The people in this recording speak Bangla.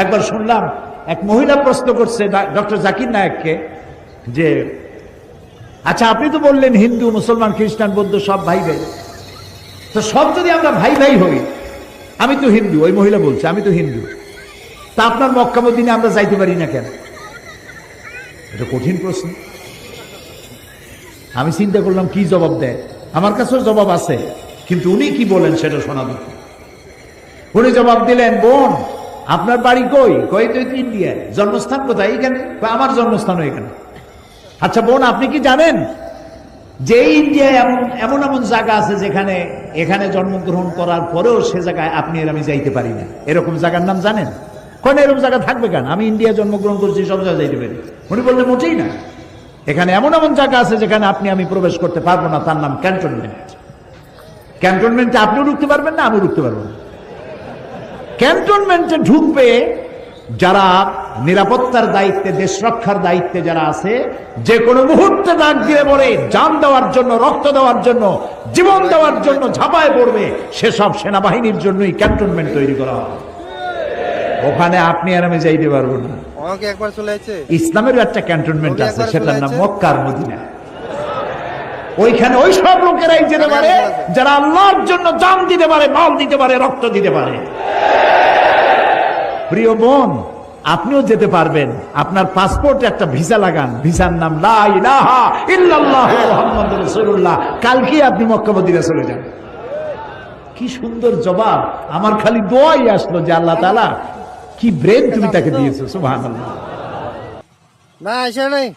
একবার শুনলাম এক মহিলা প্রশ্ন করছে ডক্টর জাকির নায়েককে যে আচ্ছা আপনি তো বললেন হিন্দু মুসলমান খ্রিস্টান বৌদ্ধ সব ভাই ভাই, তো সব যদি আমরা ভাই ভাই হই, আমি তো হিন্দু, ওই মহিলা বলছে আমি তো হিন্দু, তা আপনার মক্কা মদিনে আমরা যাইতে পারি না কেন? এটা কঠিন প্রশ্ন। আমি চিন্তা করলাম কি জবাব দেয়। আমার কাছেও জবাব আছে, কিন্তু উনি কি বলেন সেটা শোনাবেন। উনি জবাব দিলেন, বোন আপনার বাড়ি কই? কই তো ইন্ডিয়া। জন্মস্থান কোথায়? এখানে। আমার জন্মস্থানও এখানে। আচ্ছা বোন আপনি কি জানেন যে ইন্ডিয়ায় এমন এমন জায়গা আছে যেখানে এখানে জন্মগ্রহণ করার পরেও সে জায়গায় আপনি আর আমি যাইতে পারি না, এরকম জায়গার নাম জানেন? কোন এরকম জায়গা থাকবে কেন? আমি ইন্ডিয়া জন্মগ্রহণ করছি, সব জায়গায় যাইতে পারি। উনি বললেন মোটেই না, এখানে এমন এমন জায়গা আছে যেখানে আপনি আমি প্রবেশ করতে পারবো না, তার নাম ক্যান্টনমেন্ট। ক্যান্টনমেন্টে আপনিও ঢুকতে পারবেন না, আমিও ঢুকতে পারবো না। ক্যান্টনমেন্টে ঢুকবে যারা নিরাপত্তার দায়িত্বে, দেশ রক্ষার দায়িত্বে যারা আছে, যে কোনো মুহূর্তে ডাক দিয়ে বলে জান দেওয়ার জন্য, রক্ত দেওয়ার জন্য, জীবন দেওয়ার জন্য ঝাঁপায় পড়বে, সেসব সেনাবাহিনীর জন্যই ক্যান্টনমেন্ট তৈরি করা হয়। ওখানে আপনি আর আমি যাইতে পারবো না। ইসলামের একটা ক্যান্টনমেন্ট আছে, সেটার নাম মক্কা আর মদিনা। ওইখানে ওই সব লোকেরাই যেতে পারে যারা আল্লাহর জন্য জান দিতে পারে, মাল দিতে পারে, রক্ত দিতে পারে। প্রিয় বোন, আপনিও যেতে পারবেন। আপনার পাসপোর্টে একটা ভিসা লাগান, ভিসার নাম লা ইলাহা ইল্লাল্লাহ মুহাম্মাদুর রাসূলুল্লাহ। কালকে আপনি মক্কা মদিনা চলে যান। কি সুন্দর জবাব! আমার খালি দোয়াই আসলো যে আল্লাহ তাআলা কি ব্রেন তুমি তাকে দিয়েছো, সুবহানাল্লাহ। না আসে নাই।